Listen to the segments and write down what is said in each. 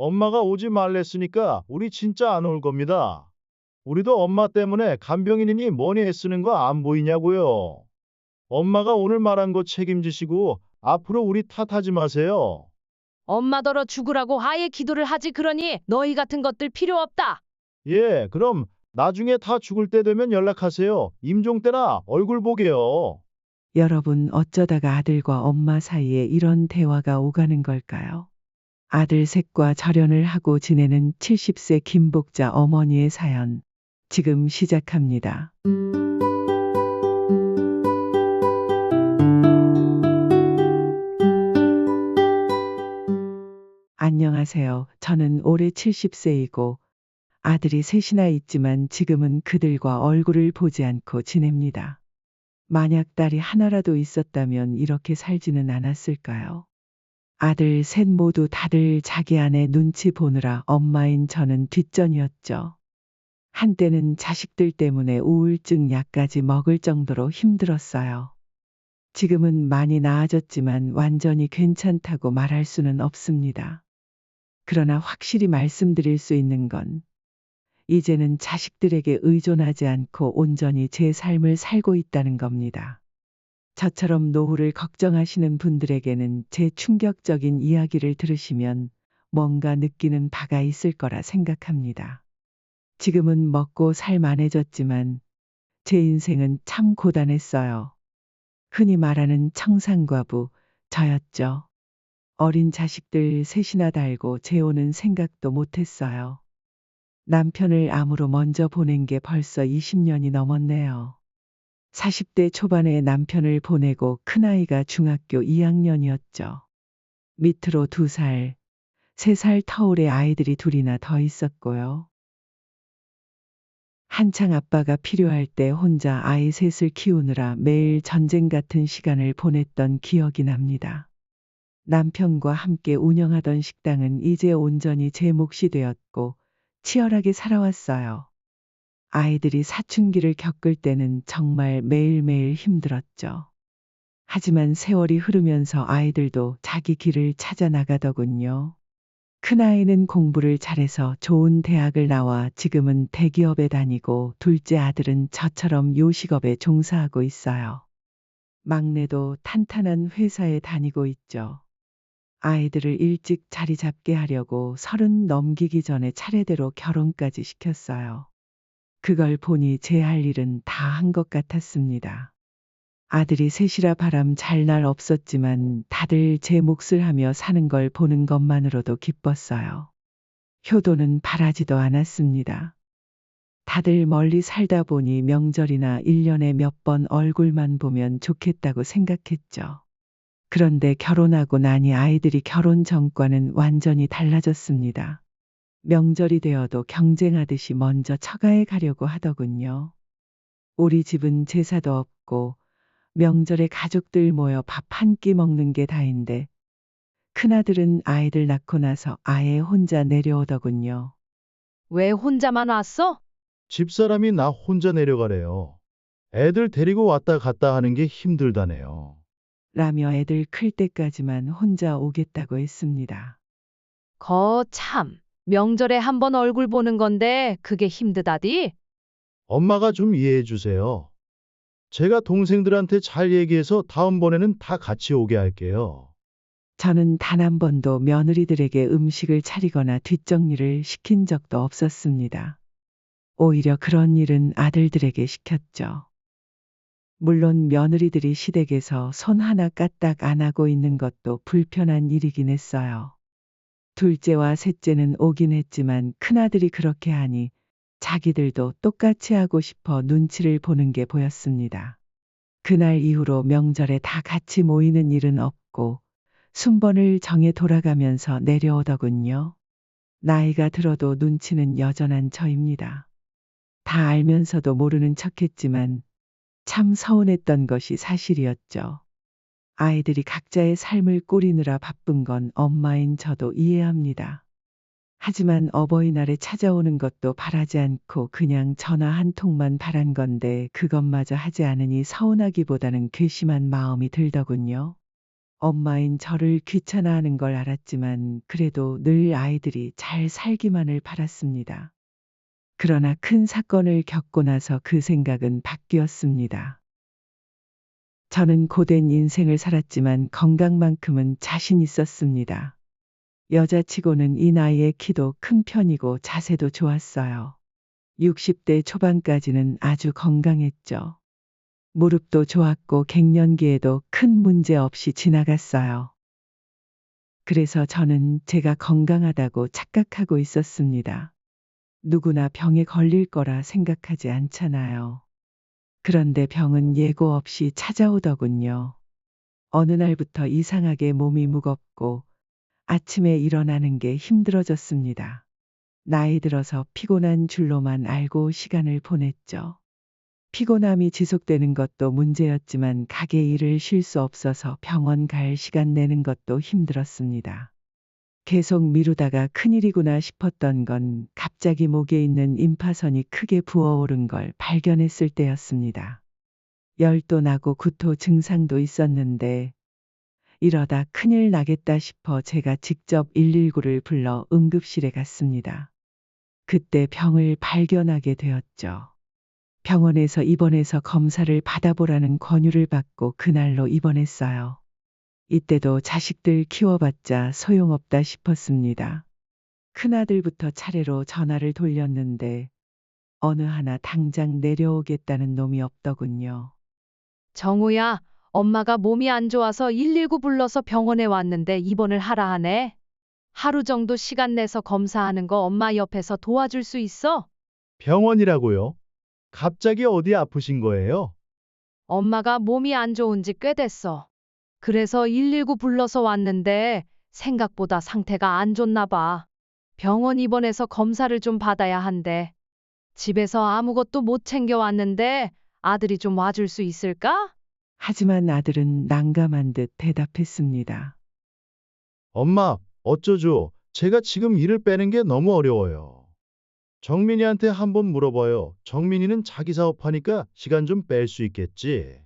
엄마가 오지 말랬으니까 우리 진짜 안 올 겁니다. 우리도 엄마 때문에 간병인이니 뭐니 애쓰는 거 안 보이냐고요. 엄마가 오늘 말한 거 책임지시고 앞으로 우리 탓하지 마세요. 엄마더러 죽으라고 아예 기도를 하지 그러니 너희 같은 것들 필요 없다. 예, 그럼 나중에 다 죽을 때 되면 연락하세요. 임종 때나 얼굴 보게요. 여러분, 어쩌다가 아들과 엄마 사이에 이런 대화가 오가는 걸까요? 아들 셋과 절연을 하고 지내는 70세 김복자 어머니의 사연. 지금 시작합니다. 안녕하세요. 저는 올해 70세이고 아들이 셋이나 있지만 지금은 그들과 얼굴을 보지 않고 지냅니다. 만약 딸이 하나라도 있었다면 이렇게 살지는 않았을까요? 아들 셋 모두 다들 자기 아내 눈치 보느라 엄마인 저는 뒷전이었죠. 한때는 자식들 때문에 우울증 약까지 먹을 정도로 힘들었어요. 지금은 많이 나아졌지만 완전히 괜찮다고 말할 수는 없습니다. 그러나 확실히 말씀드릴 수 있는 건 이제는 자식들에게 의존하지 않고 온전히 제 삶을 살고 있다는 겁니다. 저처럼 노후를 걱정하시는 분들에게는 제 충격적인 이야기를 들으시면 뭔가 느끼는 바가 있을 거라 생각합니다. 지금은 먹고 살 만해졌지만 제 인생은 참 고단했어요. 흔히 말하는 청산과부, 저였죠. 어린 자식들 셋이나 달고 재우는 생각도 못했어요. 남편을 암으로 먼저 보낸 게 벌써 20년이 넘었네요. 40대 초반에 남편을 보내고 큰아이가 중학교 2학년이었죠. 밑으로 2살, 3살 터울의 아이들이 둘이나 더 있었고요. 한창 아빠가 필요할 때 혼자 아이 셋을 키우느라 매일 전쟁 같은 시간을 보냈던 기억이 납니다. 남편과 함께 운영하던 식당은 이제 온전히 제 몫이 되었고 치열하게 살아왔어요. 아이들이 사춘기를 겪을 때는 정말 매일매일 힘들었죠. 하지만 세월이 흐르면서 아이들도 자기 길을 찾아 나가더군요. 큰아이는 공부를 잘해서 좋은 대학을 나와 지금은 대기업에 다니고 둘째 아들은 저처럼 요식업에 종사하고 있어요. 막내도 탄탄한 회사에 다니고 있죠. 아이들을 일찍 자리 잡게 하려고 30 넘기기 전에 차례대로 결혼까지 시켰어요. 그걸 보니 제 할 일은 다 한 것 같았습니다. 아들이 셋이라 바람 잘 날 없었지만 다들 제 몫을 하며 사는 걸 보는 것만으로도 기뻤어요. 효도는 바라지도 않았습니다. 다들 멀리 살다 보니 명절이나 1년에 몇 번 얼굴만 보면 좋겠다고 생각했죠. 그런데 결혼하고 나니 아이들이 결혼 전과는 완전히 달라졌습니다. 명절이 되어도 경쟁하듯이 먼저 처가에 가려고 하더군요. 우리 집은 제사도 없고 명절에 가족들 모여 밥 한 끼 먹는 게 다인데 큰아들은 아이들 낳고 나서 아예 혼자 내려오더군요. 왜 혼자만 왔어? 집사람이 나 혼자 내려가래요. 애들 데리고 왔다 갔다 하는 게 힘들다네요. 라며 애들 클 때까지만 혼자 오겠다고 했습니다. 거참. 명절에 한 번 얼굴 보는 건데 그게 힘드다디? 엄마가 좀 이해해 주세요. 제가 동생들한테 잘 얘기해서 다음번에는 다 같이 오게 할게요. 저는 단 한 번도 며느리들에게 음식을 차리거나 뒷정리를 시킨 적도 없었습니다. 오히려 그런 일은 아들들에게 시켰죠. 물론 며느리들이 시댁에서 손 하나 까딱 안 하고 있는 것도 불편한 일이긴 했어요. 둘째와 셋째는 오긴 했지만 큰아들이 그렇게 하니 자기들도 똑같이 하고 싶어 눈치를 보는 게 보였습니다. 그날 이후로 명절에 다 같이 모이는 일은 없고 순번을 정해 돌아가면서 내려오더군요. 나이가 들어도 눈치는 여전한 저입니다. 다 알면서도 모르는 척했지만 참 서운했던 것이 사실이었죠. 아이들이 각자의 삶을 꾸리느라 바쁜 건 엄마인 저도 이해합니다. 하지만 어버이날에 찾아오는 것도 바라지 않고 그냥 전화 한 통만 바란 건데 그것마저 하지 않으니 서운하기보다는 괘씸한 마음이 들더군요. 엄마인 저를 귀찮아하는 걸 알았지만 그래도 늘 아이들이 잘 살기만을 바랐습니다. 그러나 큰 사건을 겪고 나서 그 생각은 바뀌었습니다. 저는 고된 인생을 살았지만 건강만큼은 자신 있었습니다. 여자치고는 이 나이에 키도 큰 편이고 자세도 좋았어요. 60대 초반까지는 아주 건강했죠. 무릎도 좋았고 갱년기에도 큰 문제 없이 지나갔어요. 그래서 저는 제가 건강하다고 착각하고 있었습니다. 누구나 병에 걸릴 거라 생각하지 않잖아요. 그런데 병은 예고 없이 찾아오더군요. 어느 날부터 이상하게 몸이 무겁고 아침에 일어나는 게 힘들어졌습니다. 나이 들어서 피곤한 줄로만 알고 시간을 보냈죠. 피곤함이 지속되는 것도 문제였지만 가게 일을 쉴 수 없어서 병원 갈 시간 내는 것도 힘들었습니다. 계속 미루다가 큰일이구나 싶었던 건 갑자기 목에 있는 임파선이 크게 부어오른 걸 발견했을 때였습니다. 열도 나고 구토 증상도 있었는데 이러다 큰일 나겠다 싶어 제가 직접 119를 불러 응급실에 갔습니다. 그때 병을 발견하게 되었죠. 병원에서 입원해서 검사를 받아보라는 권유를 받고 그날로 입원했어요. 이때도 자식들 키워봤자 소용없다 싶었습니다. 큰아들부터 차례로 전화를 돌렸는데 어느 하나 당장 내려오겠다는 놈이 없더군요. 정우야, 엄마가 몸이 안 좋아서 119 불러서 병원에 왔는데 입원을 하라 하네. 하루 정도 시간 내서 검사하는 거 엄마 옆에서 도와줄 수 있어? 병원이라고요? 갑자기 어디 아프신 거예요? 엄마가 몸이 안 좋은 지 꽤 됐어. 그래서 119 불러서 왔는데 생각보다 상태가 안 좋나 봐. 병원 입원해서 검사를 좀 받아야 한대. 집에서 아무것도 못 챙겨 왔는데 아들이 좀 와줄 수 있을까? 하지만 아들은 난감한 듯 대답했습니다. 엄마, 어쩌죠? 제가 지금 일을 빼는 게 너무 어려워요. 정민이한테 한번 물어봐요. 정민이는 자기 사업하니까 시간 좀 뺄 수 있겠지.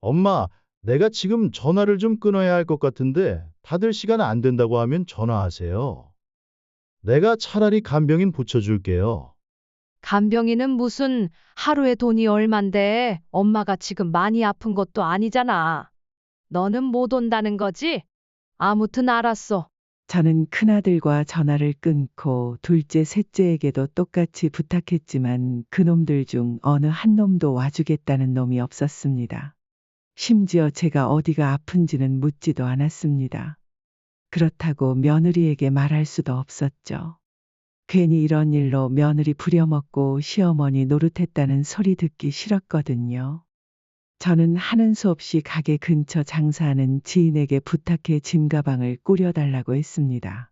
엄마, 내가 지금 전화를 좀 끊어야 할 것 같은데 다들 시간 안 된다고 하면 전화하세요. 내가 차라리 간병인 붙여줄게요. 간병인은 무슨 하루에 돈이 얼만데 엄마가 지금 많이 아픈 것도 아니잖아. 너는 못 온다는 거지? 아무튼 알았어. 저는 큰아들과 전화를 끊고 둘째, 셋째에게도 똑같이 부탁했지만 그놈들 중 어느 한 놈도 와주겠다는 놈이 없었습니다. 심지어 제가 어디가 아픈지는 묻지도 않았습니다. 그렇다고 며느리에게 말할 수도 없었죠. 괜히 이런 일로 며느리 부려먹고 시어머니 노릇했다는 소리 듣기 싫었거든요. 저는 하는 수 없이 가게 근처 장사하는 지인에게 부탁해 짐가방을 꾸려달라고 했습니다.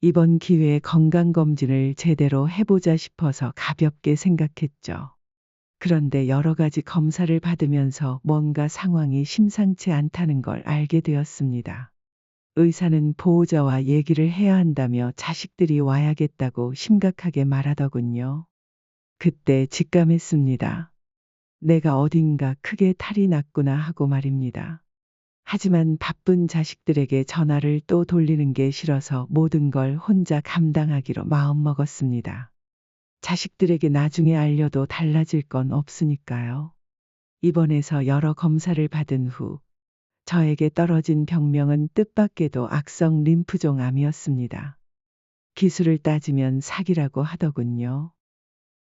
이번 기회에 건강검진을 제대로 해보자 싶어서 가볍게 생각했죠. 그런데 여러 가지 검사를 받으면서 뭔가 상황이 심상치 않다는 걸 알게 되었습니다. 의사는 보호자와 얘기를 해야 한다며 자식들이 와야겠다고 심각하게 말하더군요. 그때 직감했습니다. 내가 어딘가 크게 탈이 났구나 하고 말입니다. 하지만 바쁜 자식들에게 전화를 또 돌리는 게 싫어서 모든 걸 혼자 감당하기로 마음먹었습니다. 자식들에게 나중에 알려도 달라질 건 없으니까요. 입원해서 여러 검사를 받은 후 저에게 떨어진 병명은 뜻밖에도 악성 림프종 암이었습니다. 기술을 따지면 사기라고 하더군요.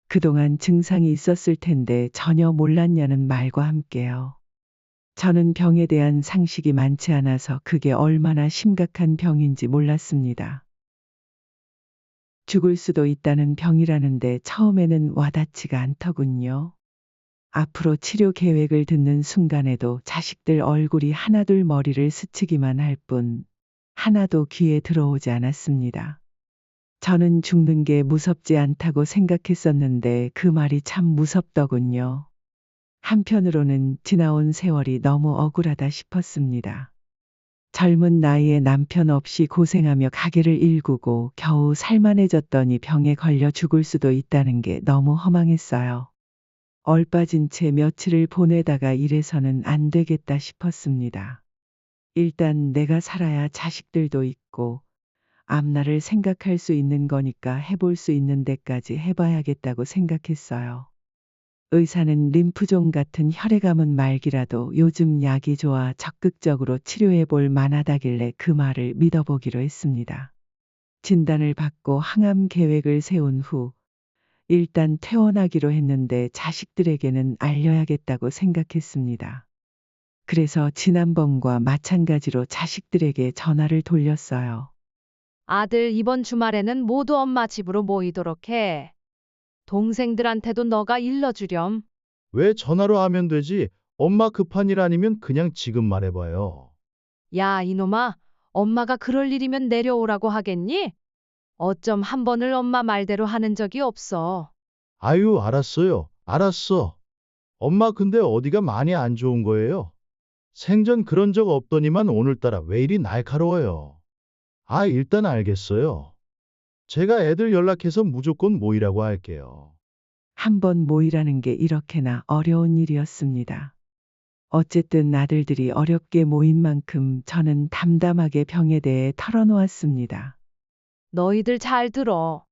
그동안 증상이 있었을 텐데 전혀 몰랐냐는 말과 함께요. 저는 병에 대한 상식이 많지 않아서 그게 얼마나 심각한 병인지 몰랐습니다. 죽을 수도 있다는 병이라는데 처음에는 와닿지가 않더군요. 앞으로 치료 계획을 듣는 순간에도 자식들 얼굴이 하나둘 머리를 스치기만 할 뿐 하나도 귀에 들어오지 않았습니다. 저는 죽는 게 무섭지 않다고 생각했었는데 그 말이 참 무섭더군요. 한편으로는 지나온 세월이 너무 억울하다 싶었습니다. 젊은 나이에 남편 없이 고생하며 가게를 일구고 겨우 살만해졌더니 병에 걸려 죽을 수도 있다는 게 너무 허망했어요. 얼빠진 채 며칠을 보내다가 이래서는 안 되겠다 싶었습니다. 일단 내가 살아야 자식들도 있고 앞날을 생각할 수 있는 거니까 해볼 수 있는 데까지 해봐야겠다고 생각했어요. 의사는 림프종 같은 혈액암은 말기라도 요즘 약이 좋아 적극적으로 치료해 볼 만하다길래 그 말을 믿어보기로 했습니다. 진단을 받고 항암 계획을 세운 후 일단 퇴원하기로 했는데 자식들에게는 알려야겠다고 생각했습니다. 그래서 지난번과 마찬가지로 자식들에게 전화를 돌렸어요. 아들, 이번 주말에는 모두 엄마 집으로 모이도록 해. 동생들한테도 너가 일러주렴. 왜 전화로 하면 되지? 엄마 급한 일 아니면 그냥 지금 말해봐요. 야, 이놈아, 엄마가 그럴 일이면 내려오라고 하겠니? 어쩜 한 번을 엄마 말대로 하는 적이 없어. 아유, 알았어요. 알았어. 엄마 근데 어디가 많이 안 좋은 거예요? 생전 그런 적 없더니만 오늘따라 왜 이리 날카로워요? 아, 일단 알겠어요. 제가 애들 연락해서 무조건 모이라고 할게요. 한 번 모이라는 게 이렇게나 어려운 일이었습니다. 어쨌든 아들들이 어렵게 모인 만큼 저는 담담하게 병에 대해 털어놓았습니다. 너희들 잘 들어.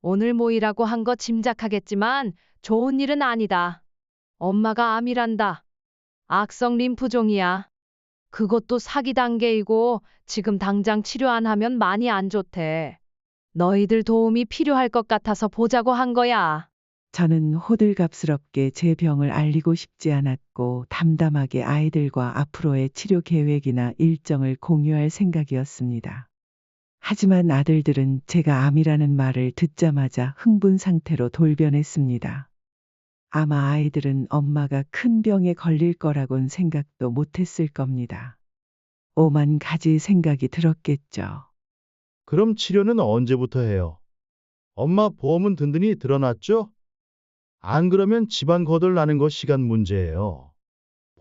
오늘 모이라고 한 거 짐작하겠지만 좋은 일은 아니다. 엄마가 암이란다. 악성 림프종이야. 그것도 사기 단계이고 지금 당장 치료 안 하면 많이 안 좋대. 너희들 도움이 필요할 것 같아서 보자고 한 거야. 저는 호들갑스럽게 제 병을 알리고 싶지 않았고 담담하게 아이들과 앞으로의 치료 계획이나 일정을 공유할 생각이었습니다. 하지만 아들들은 제가 암이라는 말을 듣자마자 흥분 상태로 돌변했습니다. 아마 아이들은 엄마가 큰 병에 걸릴 거라곤 생각도 못했을 겁니다. 오만 가지 생각이 들었겠죠. 그럼 치료는 언제부터 해요? 엄마 보험은 든든히 들어놨죠? 안 그러면 집안 거덜나는 거 시간 문제예요.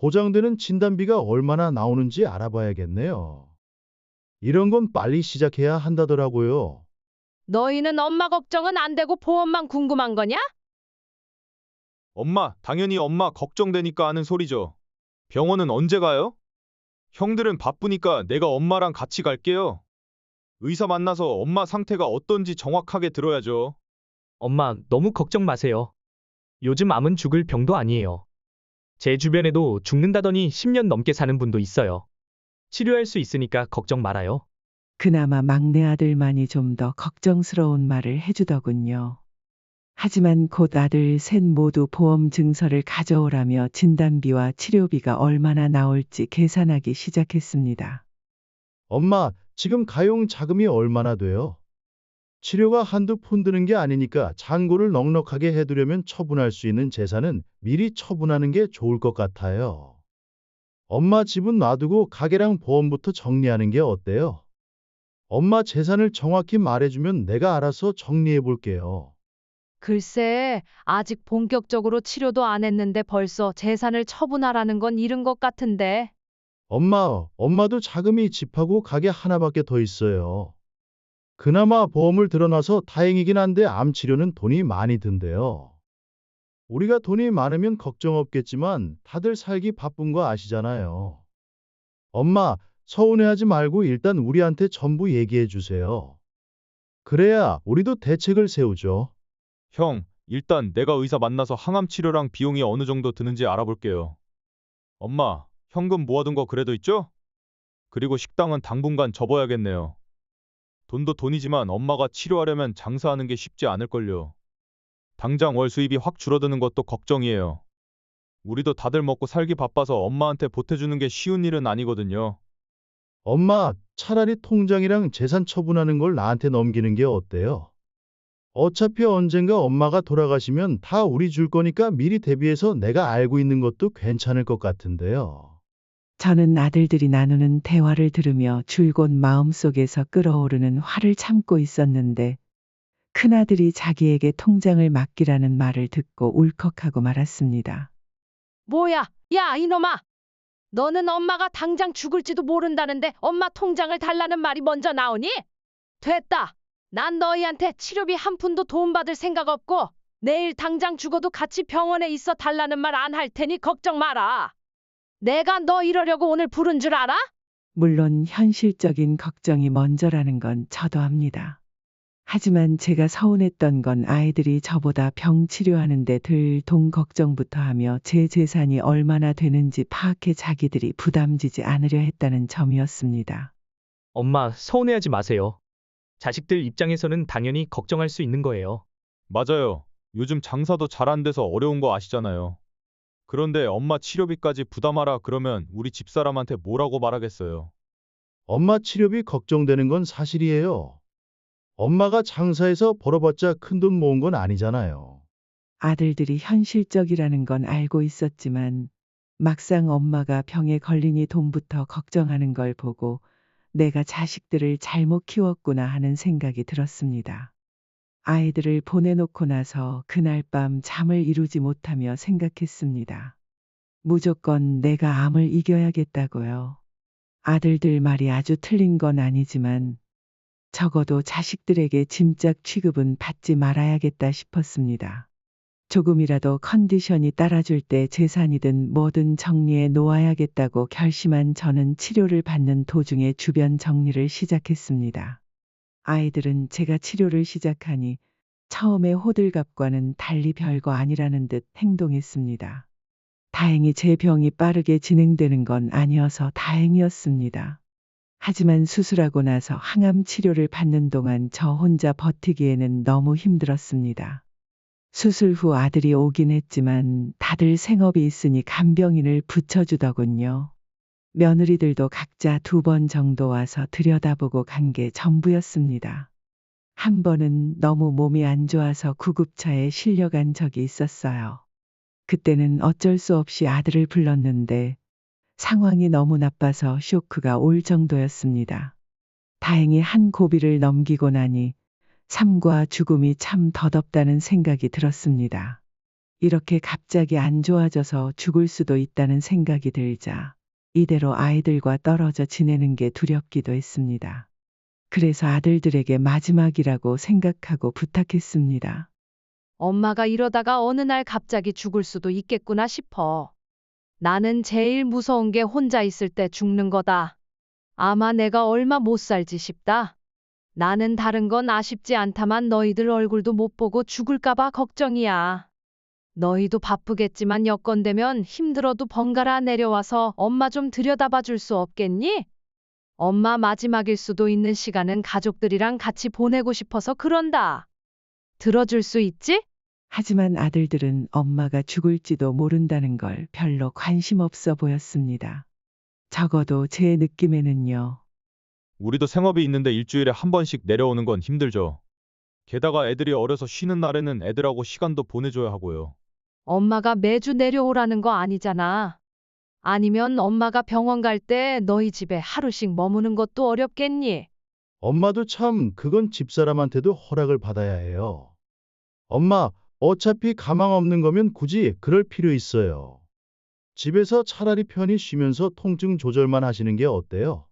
보장되는 진단비가 얼마나 나오는지 알아봐야겠네요. 이런 건 빨리 시작해야 한다더라고요. 너희는 엄마 걱정은 안 되고 보험만 궁금한 거냐? 엄마, 당연히 엄마 걱정되니까 하는 소리죠. 병원은 언제 가요? 형들은 바쁘니까 내가 엄마랑 같이 갈게요. 의사 만나서 엄마 상태가 어떤지 정확하게 들어야죠. 엄마, 너무 걱정 마세요. 요즘 암은 죽을 병도 아니에요. 제 주변에도 죽는다더니 10년 넘게 사는 분도 있어요. 치료할 수 있으니까 걱정 말아요. 그나마 막내 아들만이 좀 더 걱정스러운 말을 해주더군요. 하지만 곧 아들 셋 모두 보험 증서를 가져오라며 진단비와 치료비가 얼마나 나올지 계산하기 시작했습니다. 엄마, 지금 가용 자금이 얼마나 돼요? 치료가 한두 푼 드는 게 아니니까 잔고를 넉넉하게 해두려면 처분할 수 있는 재산은 미리 처분하는 게 좋을 것 같아요. 엄마 집은 놔두고 가게랑 보험부터 정리하는 게 어때요? 엄마 재산을 정확히 말해주면 내가 알아서 정리해 볼게요. 글쎄, 아직 본격적으로 치료도 안 했는데 벌써 재산을 처분하라는 건 이른 것 같은데. 엄마도 자금이 집하고 가게 하나밖에 더 있어요. 그나마 보험을 들어놔서 다행이긴 한데 암 치료는 돈이 많이 든대요. 우리가 돈이 많으면 걱정 없겠지만 다들 살기 바쁜 거 아시잖아요. 엄마, 서운해하지 말고 일단 우리한테 전부 얘기해 주세요. 그래야 우리도 대책을 세우죠. 형, 일단 내가 의사 만나서 항암 치료랑 비용이 어느 정도 드는지 알아볼게요. 엄마, 현금 모아둔 거 그래도 있죠? 그리고 식당은 당분간 접어야겠네요. 돈도 돈이지만 엄마가 치료하려면 장사하는 게 쉽지 않을걸요. 당장 월 수입이 확 줄어드는 것도 걱정이에요. 우리도 다들 먹고 살기 바빠서 엄마한테 보태주는 게 쉬운 일은 아니거든요. 엄마, 차라리 통장이랑 재산 처분하는 걸 나한테 넘기는 게 어때요? 어차피 언젠가 엄마가 돌아가시면 다 우리 줄 거니까 미리 대비해서 내가 알고 있는 것도 괜찮을 것 같은데요. 저는 아들들이 나누는 대화를 들으며 줄곧 마음속에서 끓어오르는 화를 참고 있었는데 큰아들이 자기에게 통장을 맡기라는 말을 듣고 울컥하고 말았습니다. 뭐야, 야, 이놈아! 너는 엄마가 당장 죽을지도 모른다는데 엄마 통장을 달라는 말이 먼저 나오니? 됐다. 난 너희한테 치료비 한 푼도 도움받을 생각 없고 내일 당장 죽어도 같이 병원에 있어 달라는 말 안 할 테니 걱정 마라. 내가 너 이러려고 오늘 부른 줄 알아? 물론 현실적인 걱정이 먼저라는 건 저도 압니다. 하지만 제가 서운했던 건 아이들이 저보다 병 치료하는데 들 돈 걱정부터 하며 제 재산이 얼마나 되는지 파악해 자기들이 부담지지 않으려 했다는 점이었습니다. 엄마, 서운해하지 마세요. 자식들 입장에서는 당연히 걱정할 수 있는 거예요. 맞아요. 요즘 장사도 잘 안 돼서 어려운 거 아시잖아요. 그런데 엄마 치료비까지 부담하라 그러면 우리 집사람한테 뭐라고 말하겠어요. 엄마 치료비 걱정되는 건 사실이에요. 엄마가 장사해서 벌어봤자 큰돈 모은 건 아니잖아요. 아들들이 현실적이라는 건 알고 있었지만 막상 엄마가 병에 걸리니 돈부터 걱정하는 걸 보고 내가 자식들을 잘못 키웠구나 하는 생각이 들었습니다. 아이들을 보내놓고 나서 그날 밤 잠을 이루지 못하며 생각했습니다. 무조건 내가 암을 이겨야겠다고요. 아들들 말이 아주 틀린 건 아니지만 적어도 자식들에게 짐작 취급은 받지 말아야겠다 싶었습니다. 조금이라도 컨디션이 따라줄 때 재산이든 뭐든 정리해 놓아야겠다고 결심한 저는 치료를 받는 도중에 주변 정리를 시작했습니다. 아이들은 제가 치료를 시작하니 처음에 호들갑과는 달리 별거 아니라는 듯 행동했습니다. 다행히 제 병이 빠르게 진행되는 건 아니어서 다행이었습니다. 하지만 수술하고 나서 항암 치료를 받는 동안 저 혼자 버티기에는 너무 힘들었습니다. 수술 후 아들이 오긴 했지만 다들 생업이 있으니 간병인을 붙여주더군요. 며느리들도 각자 2번 정도 와서 들여다보고 간 게 전부였습니다. 한 번은 너무 몸이 안 좋아서 구급차에 실려간 적이 있었어요. 그때는 어쩔 수 없이 아들을 불렀는데 상황이 너무 나빠서 쇼크가 올 정도였습니다. 다행히 한 고비를 넘기고 나니 삶과 죽음이 참 덧없다는 생각이 들었습니다. 이렇게 갑자기 안 좋아져서 죽을 수도 있다는 생각이 들자 이대로 아이들과 떨어져 지내는 게 두렵기도 했습니다. 그래서 아들들에게 마지막이라고 생각하고 부탁했습니다. 엄마가 이러다가 어느 날 갑자기 죽을 수도 있겠구나 싶어. 나는 제일 무서운 게 혼자 있을 때 죽는 거다. 아마 내가 얼마 못 살지 싶다. 나는 다른 건 아쉽지 않다만 너희들 얼굴도 못 보고 죽을까봐 걱정이야. 너희도 바쁘겠지만 여건 되면 힘들어도 번갈아 내려와서 엄마 좀 들여다봐 줄 수 없겠니? 엄마 마지막일 수도 있는 시간은 가족들이랑 같이 보내고 싶어서 그런다. 들어줄 수 있지? 하지만 아들들은 엄마가 죽을지도 모른다는 걸 별로 관심 없어 보였습니다. 적어도 제 느낌에는요. 우리도 생업이 있는데 일주일에 한 번씩 내려오는 건 힘들죠. 게다가 애들이 어려서 쉬는 날에는 애들하고 시간도 보내줘야 하고요. 엄마가 매주 내려오라는 거 아니잖아. 아니면 엄마가 병원 갈 때 너희 집에 하루씩 머무는 것도 어렵겠니? 엄마도 참 그건 집사람한테도 허락을 받아야 해요. 엄마, 어차피 가망 없는 거면 굳이 그럴 필요 있어요. 집에서 차라리 편히 쉬면서 통증 조절만 하시는 게 어때요?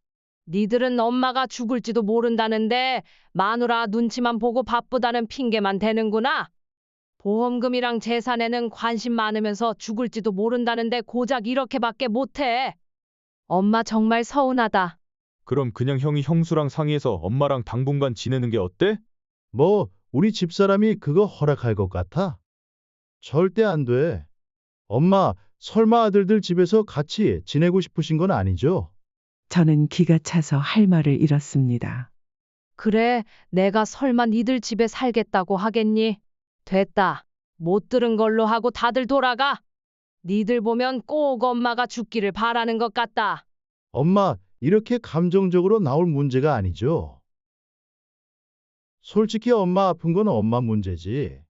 니들은 엄마가 죽을지도 모른다는데 마누라 눈치만 보고 바쁘다는 핑계만 대는구나. 보험금이랑 재산에는 관심 많으면서 죽을지도 모른다는데 고작 이렇게밖에 못해. 엄마 정말 서운하다. 그럼 그냥 형이 형수랑 상의해서 엄마랑 당분간 지내는 게 어때? 뭐, 우리 집사람이 그거 허락할 것 같아? 절대 안 돼. 엄마, 설마 아들들 집에서 같이 지내고 싶으신 건 아니죠? 저는 기가 차서 할 말을 잃었습니다. 그래, 내가 설마 니들 집에 살겠다고 하겠니? 됐다. 못 들은 걸로 하고 다들 돌아가. 니들 보면 꼭 엄마가 죽기를 바라는 것 같다. 엄마, 이렇게 감정적으로 나올 문제가 아니죠. 솔직히 엄마 아픈 건 엄마 문제지.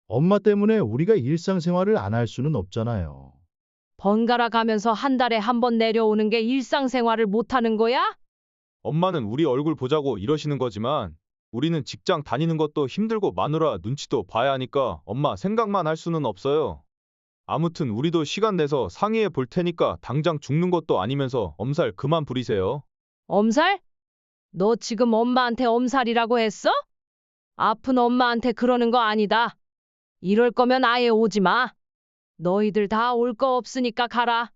엄마 때문에 우리가 일상생활을 안 할 수는 없잖아요. 번갈아 가면서 한 달에 한 번 내려오는 게 일상생활을 못하는 거야? 엄마는 우리 얼굴 보자고 이러시는 거지만 우리는 직장 다니는 것도 힘들고 마누라 눈치도 봐야 하니까 엄마 생각만 할 수는 없어요. 아무튼 우리도 시간 내서 상의해 볼 테니까 당장 죽는 것도 아니면서 엄살 그만 부리세요. 엄살? 너 지금 엄마한테 엄살이라고 했어? 아픈 엄마한테 그러는 거 아니다. 이럴 거면 아예 오지 마. 너희들 다 올 거 없으니까 가라.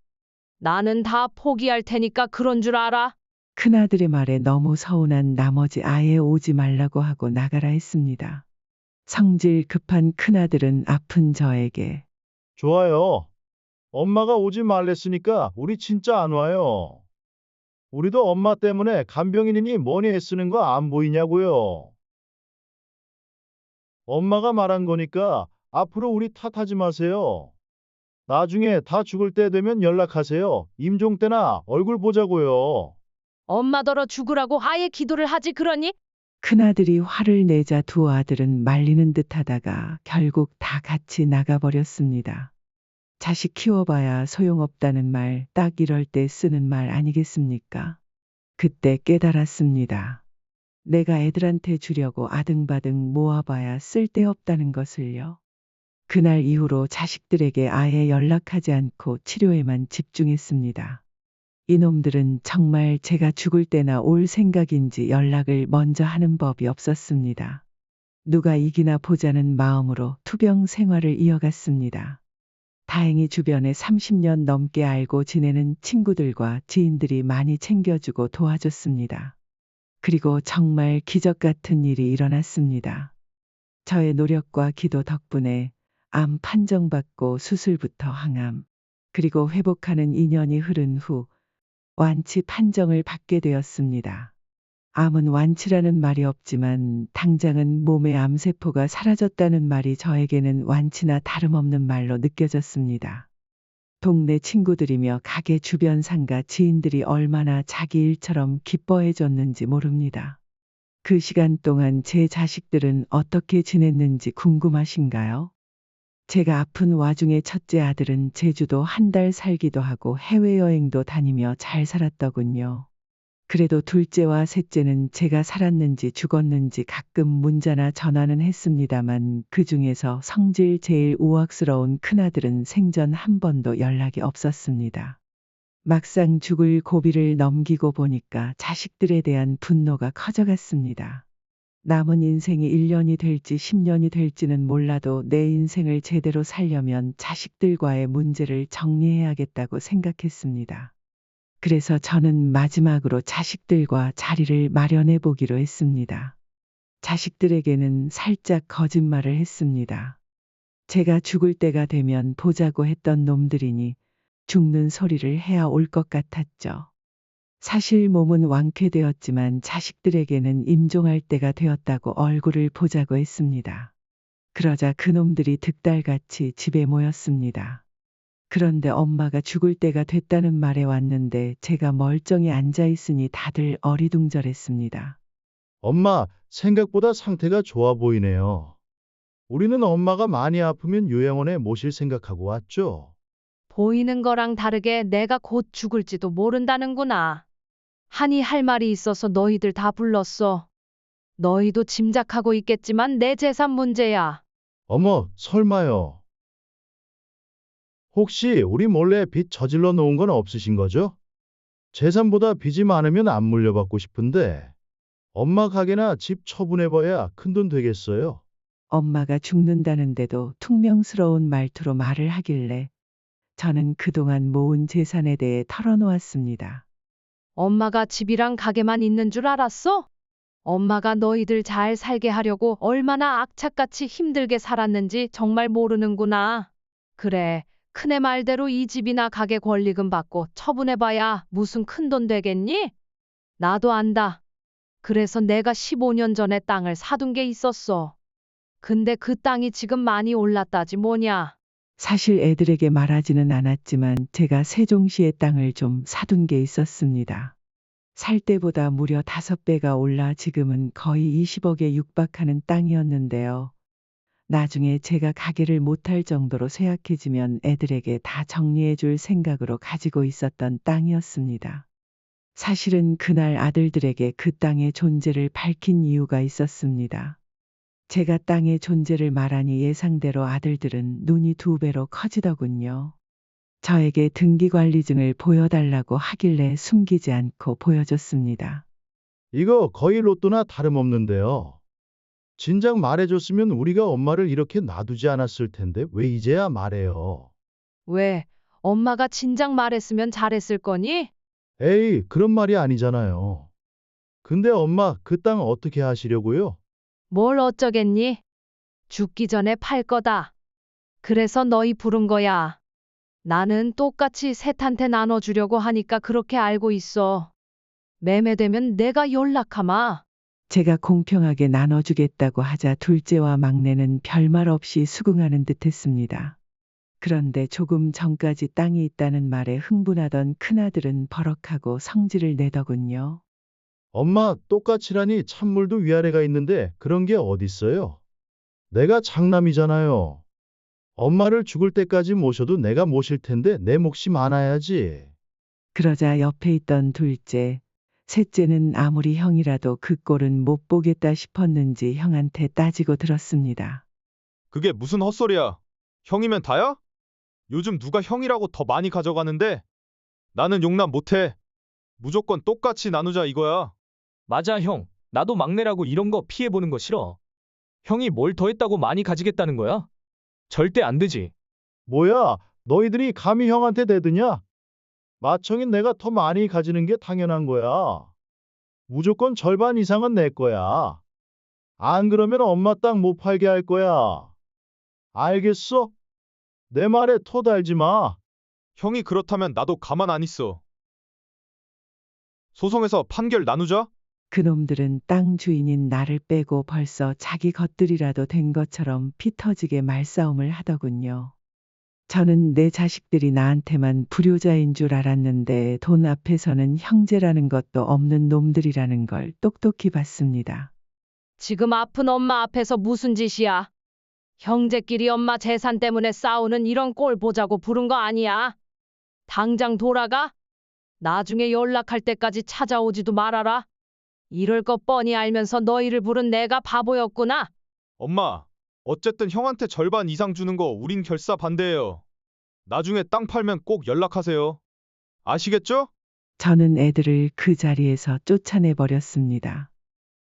나는 다 포기할 테니까 그런 줄 알아. 큰아들의 말에 너무 서운한 나머지 아예 오지 말라고 하고 나가라 했습니다. 성질 급한 큰아들은 아픈 저에게 좋아요. 엄마가 오지 말랬으니까 우리 진짜 안 와요. 우리도 엄마 때문에 간병인이니 뭐니 애쓰는 거 안 보이냐고요. 엄마가 말한 거니까 앞으로 우리 탓하지 마세요. 나중에 다 죽을 때 되면 연락하세요. 임종 때나 얼굴 보자고요. 엄마더러 죽으라고 아예 기도를 하지 그러니? 큰아들이 화를 내자 두 아들은 말리는 듯 하다가 결국 다 같이 나가버렸습니다. 자식 키워봐야 소용없다는 말 딱 이럴 때 쓰는 말 아니겠습니까? 그때 깨달았습니다. 내가 애들한테 주려고 아등바등 모아봐야 쓸데없다는 것을요. 그날 이후로 자식들에게 아예 연락하지 않고 치료에만 집중했습니다. 이놈들은 정말 제가 죽을 때나 올 생각인지 연락을 먼저 하는 법이 없었습니다. 누가 이기나 보자는 마음으로 투병 생활을 이어갔습니다. 다행히 주변에 30년 넘게 알고 지내는 친구들과 지인들이 많이 챙겨주고 도와줬습니다. 그리고 정말 기적 같은 일이 일어났습니다. 저의 노력과 기도 덕분에 암 판정받고 수술부터 항암, 그리고 회복하는 2년이 흐른 후 완치 판정을 받게 되었습니다. 암은 완치라는 말이 없지만 당장은 몸의 암세포가 사라졌다는 말이 저에게는 완치나 다름없는 말로 느껴졌습니다. 동네 친구들이며 가게 주변 상가 지인들이 얼마나 자기 일처럼 기뻐해 줬는지 모릅니다. 그 시간 동안 제 자식들은 어떻게 지냈는지 궁금하신가요? 제가 아픈 와중에 첫째 아들은 제주도 한 달 살기도 하고 해외여행도 다니며 잘 살았더군요. 그래도 둘째와 셋째는 제가 살았는지 죽었는지 가끔 문자나 전화는 했습니다만 그 중에서 성질 제일 우악스러운 큰아들은 생전 한 번도 연락이 없었습니다. 막상 죽을 고비를 넘기고 보니까 자식들에 대한 분노가 커져갔습니다. 남은 인생이 1년이 될지 10년이 될지는 몰라도 내 인생을 제대로 살려면 자식들과의 문제를 정리해야겠다고 생각했습니다. 그래서 저는 마지막으로 자식들과 자리를 마련해 보기로 했습니다. 자식들에게는 살짝 거짓말을 했습니다. 제가 죽을 때가 되면 보자고 했던 놈들이니 죽는 소리를 해야 올 것 같았죠. 사실 몸은 완쾌되었지만 자식들에게는 임종할 때가 되었다고 얼굴을 보자고 했습니다. 그러자 그놈들이 득달같이 집에 모였습니다. 그런데 엄마가 죽을 때가 됐다는 말에 왔는데 제가 멀쩡히 앉아 있으니 다들 어리둥절했습니다. 엄마, 생각보다 상태가 좋아 보이네요. 우리는 엄마가 많이 아프면 요양원에 모실 생각하고 왔죠. 보이는 거랑 다르게 내가 곧 죽을지도 모른다는구나. 하니 할 말이 있어서 너희들 다 불렀어. 너희도 짐작하고 있겠지만 내 재산 문제야. 어머, 설마요. 혹시 우리 몰래 빚 저질러 놓은 건 없으신 거죠? 재산보다 빚이 많으면 안 물려받고 싶은데 엄마 가게나 집 처분해봐야 큰돈 되겠어요. 엄마가 죽는다는데도 퉁명스러운 말투로 말을 하길래 저는 그동안 모은 재산에 대해 털어놓았습니다. 엄마가 집이랑 가게만 있는 줄 알았어? 엄마가 너희들 잘 살게 하려고 얼마나 악착같이 힘들게 살았는지 정말 모르는구나. 그래, 큰애 말대로 이 집이나 가게 권리금 받고 처분해봐야 무슨 큰돈 되겠니? 나도 안다. 그래서 내가 15년 전에 땅을 사둔 게 있었어. 근데 그 땅이 지금 많이 올랐다지 뭐냐. 사실 애들에게 말하지는 않았지만 제가 세종시의 땅을 좀 사둔 게 있었습니다. 살 때보다 무려 5배가 올라 지금은 거의 20억에 육박하는 땅이었는데요. 나중에 제가 가게를 못할 정도로 쇠약해지면 애들에게 다 정리해 줄 생각으로 가지고 있었던 땅이었습니다. 사실은 그날 아들들에게 그 땅의 존재를 밝힌 이유가 있었습니다. 제가 땅의 존재를 말하니 예상대로 아들들은 눈이 2배로 커지더군요. 저에게 등기관리증을 보여달라고 하길래 숨기지 않고 보여줬습니다. 이거 거의 로또나 다름없는데요. 진작 말해줬으면 우리가 엄마를 이렇게 놔두지 않았을 텐데 왜 이제야 말해요? 왜? 엄마가 진작 말했으면 잘했을 거니? 에이, 그런 말이 아니잖아요. 근데 엄마, 그 땅 어떻게 하시려고요? 뭘 어쩌겠니? 죽기 전에 팔 거다. 그래서 너희 부른 거야. 나는 똑같이 셋한테 나눠주려고 하니까 그렇게 알고 있어. 매매되면 내가 연락하마. 제가 공평하게 나눠주겠다고 하자 둘째와 막내는 별말 없이 수긍하는 듯했습니다. 그런데 조금 전까지 땅이 있다는 말에 흥분하던 큰아들은 버럭하고 성질을 내더군요. 엄마, 똑같이라니 찬물도 위아래가 있는데 그런 게 어딨어요? 내가 장남이잖아요. 엄마를 죽을 때까지 모셔도 내가 모실 텐데 내 몫이 많아야지. 그러자 옆에 있던 둘째, 셋째는 아무리 형이라도 그 꼴은 못 보겠다 싶었는지 형한테 따지고 들었습니다. 그게 무슨 헛소리야? 형이면 다야? 요즘 누가 형이라고 더 많이 가져가는데? 나는 용납 못해. 무조건 똑같이 나누자 이거야. 맞아, 형. 나도 막내라고 이런 거 피해보는 거 싫어. 형이 뭘 더했다고 많이 가지겠다는 거야? 절대 안 되지. 뭐야, 너희들이 감히 형한테 대드냐? 마청인 내가 더 많이 가지는 게 당연한 거야. 무조건 절반 이상은 내 거야. 안 그러면 엄마 땅 못 팔게 할 거야. 알겠어? 내 말에 토 달지 마. 형이 그렇다면 나도 가만 안 있어. 소송에서 판결 나누자? 그놈들은 땅 주인인 나를 빼고 벌써 자기 것들이라도 된 것처럼 피 터지게 말싸움을 하더군요. 저는 내 자식들이 나한테만 불효자인 줄 알았는데 돈 앞에서는 형제라는 것도 없는 놈들이라는 걸 똑똑히 봤습니다. 지금 아픈 엄마 앞에서 무슨 짓이야? 형제끼리 엄마 재산 때문에 싸우는 이런 꼴 보자고 부른 거 아니야. 당장 돌아가. 나중에 연락할 때까지 찾아오지도 말아라. 이럴 거 뻔히 알면서 너희를 부른 내가 바보였구나. 엄마, 어쨌든 형한테 절반 이상 주는 거 우린 결사 반대예요. 나중에 땅 팔면 꼭 연락하세요. 아시겠죠? 저는 애들을 그 자리에서 쫓아내 버렸습니다.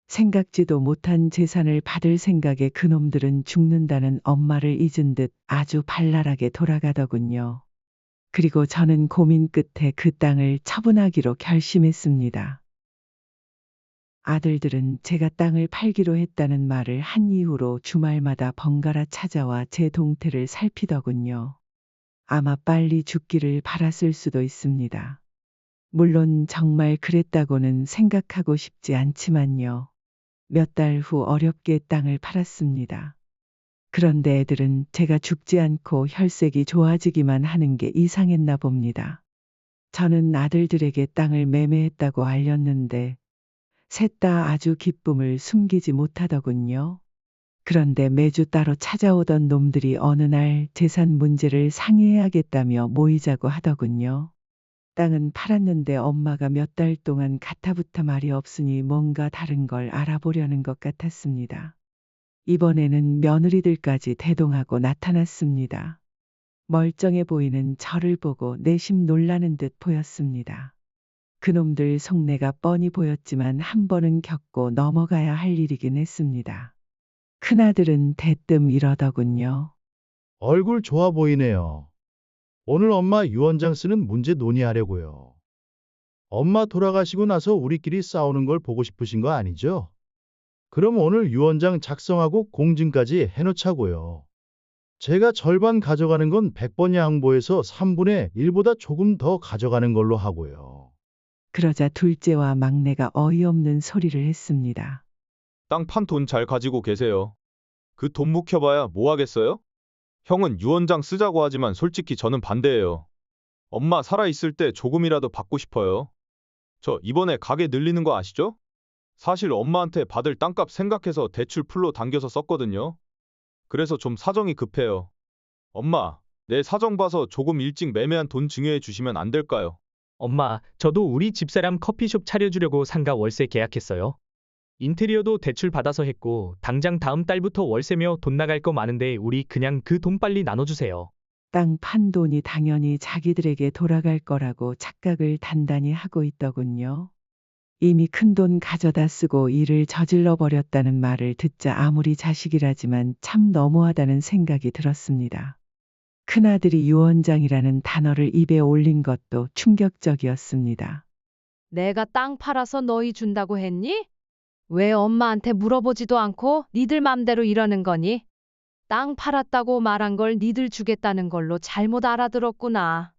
생각지도 못한 재산을 받을 생각에 그놈들은 죽는다는 엄마를 잊은 듯 아주 발랄하게 돌아가더군요. 그리고 저는 고민 끝에 그 땅을 처분하기로 결심했습니다. 아들들은 제가 땅을 팔기로 했다는 말을 한 이후로 주말마다 번갈아 찾아와 제 동태를 살피더군요. 아마 빨리 죽기를 바랐을 수도 있습니다. 물론 정말 그랬다고는 생각하고 싶지 않지만요. 몇 달 후 어렵게 땅을 팔았습니다. 그런데 애들은 제가 죽지 않고 혈색이 좋아지기만 하는 게 이상했나 봅니다. 저는 아들들에게 땅을 매매했다고 알렸는데 셋 다 아주 기쁨을 숨기지 못하더군요. 그런데 매주 따로 찾아오던 놈들이 어느 날 재산 문제를 상의해야겠다며 모이자고 하더군요. 땅은 팔았는데 엄마가 몇 달 동안 가타부타 말이 없으니 뭔가 다른 걸 알아보려는 것 같았습니다. 이번에는 며느리들까지 대동하고 나타났습니다. 멀쩡해 보이는 저를 보고 내심 놀라는 듯 보였습니다. 그놈들 속내가 뻔히 보였지만 한 번은 겪고 넘어가야 할 일이긴 했습니다. 큰아들은 대뜸 이러더군요. 얼굴 좋아 보이네요. 오늘 엄마 유언장 쓰는 문제 논의하려고요. 엄마 돌아가시고 나서 우리끼리 싸우는 걸 보고 싶으신 거 아니죠? 그럼 오늘 유언장 작성하고 공증까지 해놓자고요. 제가 절반 가져가는 건 100번 양보해서 3분의 1보다 조금 더 가져가는 걸로 하고요. 그러자 둘째와 막내가 어이없는 소리를 했습니다. 땅 판 돈 잘 가지고 계세요. 그 돈 묵혀봐야 뭐 하겠어요? 형은 유언장 쓰자고 하지만 솔직히 저는 반대예요. 엄마 살아있을 때 조금이라도 받고 싶어요. 저 이번에 가게 늘리는 거 아시죠? 사실 엄마한테 받을 땅값 생각해서 대출 풀로 당겨서 썼거든요. 그래서 좀 사정이 급해요. 엄마, 내 사정 봐서 조금 일찍 매매한 돈 증여해 주시면 안 될까요? 엄마, 저도 우리 집사람 커피숍 차려주려고 상가 월세 계약했어요. 인테리어도 대출 받아서 했고 당장 다음 달부터 월세며 돈 나갈 거 많은데 우리 그냥 그 돈 빨리 나눠주세요. 땅 판 돈이 당연히 자기들에게 돌아갈 거라고 착각을 단단히 하고 있더군요. 이미 큰 돈 가져다 쓰고 일을 저질러 버렸다는 말을 듣자 아무리 자식이라지만 참 너무하다는 생각이 들었습니다. 큰아들이 유언장이라는 단어를 입에 올린 것도 충격적이었습니다. 내가 땅 팔아서 너희 준다고 했니? 왜 엄마한테 물어보지도 않고 니들 맘대로 이러는 거니? 땅 팔았다고 말한 걸 니들 주겠다는 걸로 잘못 알아들었구나.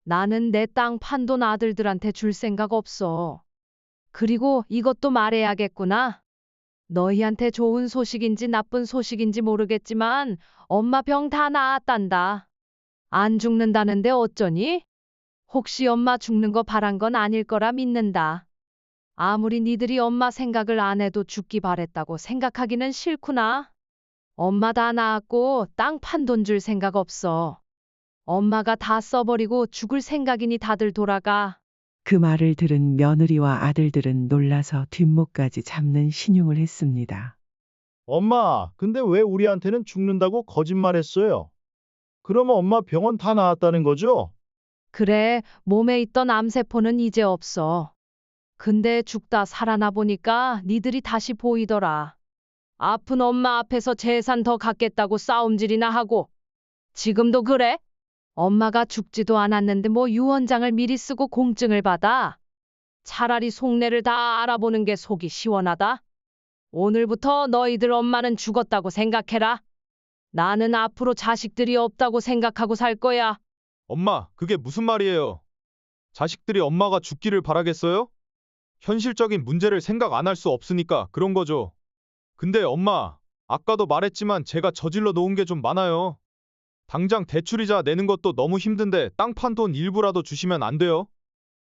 나는 내 땅 판 돈 아들들한테 줄 생각 없어. 그리고 이것도 말해야겠구나. 너희한테 좋은 소식인지 나쁜 소식인지 모르겠지만 엄마 병 다 나았단다. 안 죽는다는데 어쩌니? 혹시 엄마 죽는 거 바란 건 아닐 거라 믿는다. 아무리 니들이 엄마 생각을 안 해도 죽기 바랬다고 생각하기는 싫구나. 엄마 다 나았고 땅 판 돈 줄 생각 없어. 엄마가 다 써버리고 죽을 생각이니 다들 돌아가. 그 말을 들은 며느리와 아들들은 놀라서 뒷목까지 잡는 신용을 했습니다. 엄마, 근데 왜 우리한테는 죽는다고 거짓말했어요? 그럼 엄마 병원 다 나았다는 거죠? 그래, 몸에 있던 암세포는 이제 없어. 근데 죽다 살아나 보니까 니들이 다시 보이더라. 아픈 엄마 앞에서 재산 더 갖겠다고 싸움질이나 하고. 지금도 그래? 엄마가 죽지도 않았는데 뭐 유언장을 미리 쓰고 공증을 받아? 차라리 속내를 다 알아보는 게 속이 시원하다. 오늘부터 너희들 엄마는 죽었다고 생각해라. 나는 앞으로 자식들이 없다고 생각하고 살 거야. 엄마, 그게 무슨 말이에요? 자식들이 엄마가 죽기를 바라겠어요? 현실적인 문제를 생각 안 할 수 없으니까 그런 거죠. 근데 엄마, 아까도 말했지만 제가 저질러 놓은 게 좀 많아요. 당장 대출이자 내는 것도 너무 힘든데 땅 판 돈 일부라도 주시면 안 돼요?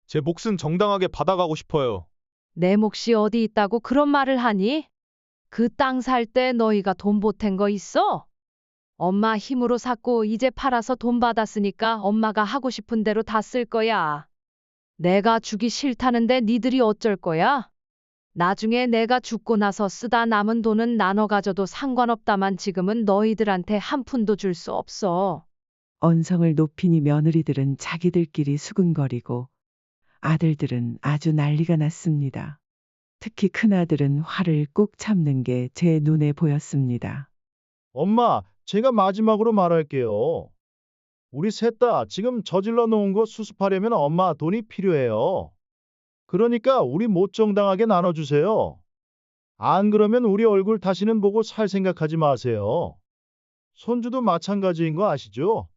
제 몫은 정당하게 받아가고 싶어요. 내 몫이 어디 있다고 그런 말을 하니? 그 땅 살 때 너희가 돈 보탠 거 있어? 엄마 힘으로 샀고 이제 팔아서 돈 받았으니까 엄마가 하고 싶은 대로 다 쓸 거야. 내가 주기 싫다는데 니들이 어쩔 거야? 나중에 내가 죽고 나서 쓰다 남은 돈은 나눠 가져도 상관없다만 지금은 너희들한테 한 푼도 줄 수 없어. 언성을 높이니 며느리들은 자기들끼리 수근거리고 아들들은 아주 난리가 났습니다. 특히 큰아들은 화를 꾹 참는 게 제 눈에 보였습니다. 엄마, 제가 마지막으로 말할게요. 우리 셋 다 지금 저질러 놓은 거 수습하려면 엄마 돈이 필요해요. 그러니까 우리 못 정당하게 나눠주세요. 안 그러면 우리 얼굴 다시는 보고 살 생각하지 마세요. 손주도 마찬가지인 거 아시죠?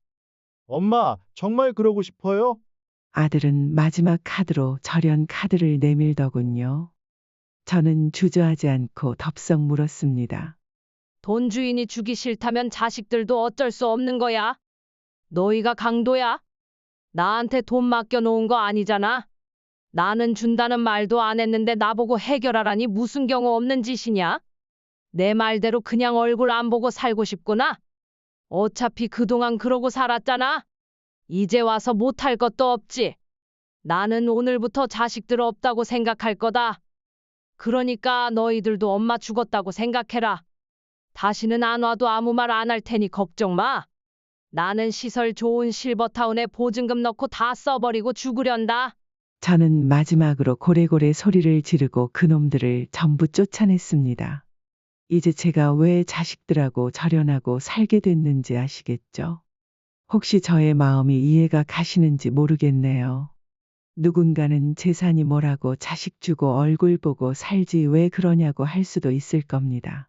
엄마, 정말 그러고 싶어요? 아들은 마지막 카드로 절연 카드를 내밀더군요. 저는 주저하지 않고 덥석 물었습니다. 돈 주인이 주기 싫다면 자식들도 어쩔 수 없는 거야. 너희가 강도야? 나한테 돈 맡겨 놓은 거 아니잖아. 나는 준다는 말도 안 했는데 나보고 해결하라니 무슨 경우 없는 짓이냐? 내 말대로 그냥 얼굴 안 보고 살고 싶구나. 어차피 그동안 그러고 살았잖아. 이제 와서 못할 것도 없지. 나는 오늘부터 자식들 없다고 생각할 거다. 그러니까 너희들도 엄마 죽었다고 생각해라. 다시는 안 와도 아무 말 안 할 테니 걱정 마. 나는 시설 좋은 실버타운에 보증금 넣고 다 써버리고 죽으련다. 저는 마지막으로 고래고래 소리를 지르고 그놈들을 전부 쫓아냈습니다. 이제 제가 왜 자식들하고 절연하고 살게 됐는지 아시겠죠? 혹시 저의 마음이 이해가 가시는지 모르겠네요. 누군가는 재산이 뭐라고 자식 주고 얼굴 보고 살지 왜 그러냐고 할 수도 있을 겁니다.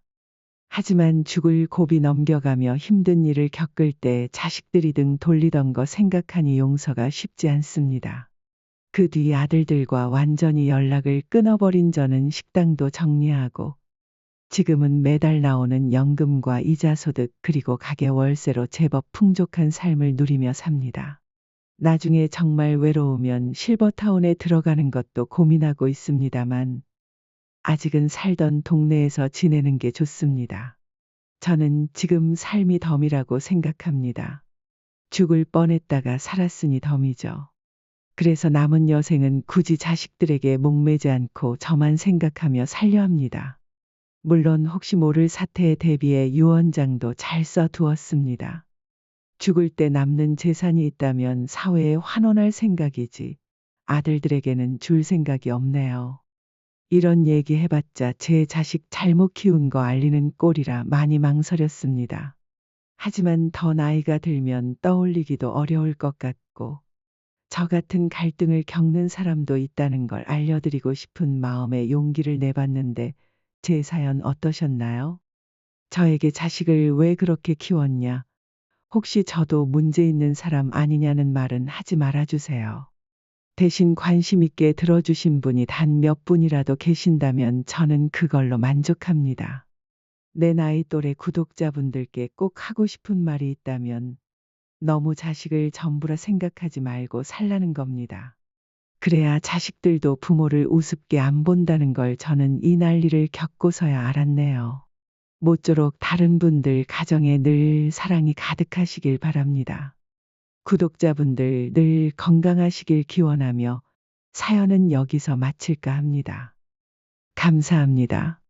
하지만 죽을 고비 넘겨가며 힘든 일을 겪을 때 자식들이 등 돌리던 거 생각하니 용서가 쉽지 않습니다. 그 뒤 아들들과 완전히 연락을 끊어버린 저는 식당도 정리하고 지금은 매달 나오는 연금과 이자 소득 그리고 가게 월세로 제법 풍족한 삶을 누리며 삽니다. 나중에 정말 외로우면 실버타운에 들어가는 것도 고민하고 있습니다만 아직은 살던 동네에서 지내는 게 좋습니다. 저는 지금 삶이 덤이라고 생각합니다. 죽을 뻔했다가 살았으니 덤이죠. 그래서 남은 여생은 굳이 자식들에게 목매지 않고 저만 생각하며 살려 합니다. 물론 혹시 모를 사태에 대비해 유언장도 잘 써두었습니다. 죽을 때 남는 재산이 있다면 사회에 환원할 생각이지 아들들에게는 줄 생각이 없네요. 이런 얘기 해봤자 제 자식 잘못 키운 거 알리는 꼴이라 많이 망설였습니다. 하지만 더 나이가 들면 떠올리기도 어려울 것 같고 저 같은 갈등을 겪는 사람도 있다는 걸 알려드리고 싶은 마음에 용기를 내봤는데 제 사연 어떠셨나요? 저에게 자식을 왜 그렇게 키웠냐? 혹시 저도 문제 있는 사람 아니냐는 말은 하지 말아주세요. 대신 관심 있게 들어주신 분이 단 몇 분이라도 계신다면 저는 그걸로 만족합니다. 내 나이 또래 구독자분들께 꼭 하고 싶은 말이 있다면 너무 자식을 전부라 생각하지 말고 살라는 겁니다. 그래야 자식들도 부모를 우습게 안 본다는 걸 저는 이 난리를 겪고서야 알았네요. 모쪼록 다른 분들 가정에 늘 사랑이 가득하시길 바랍니다. 구독자분들 늘 건강하시길 기원하며 사연은 여기서 마칠까 합니다. 감사합니다.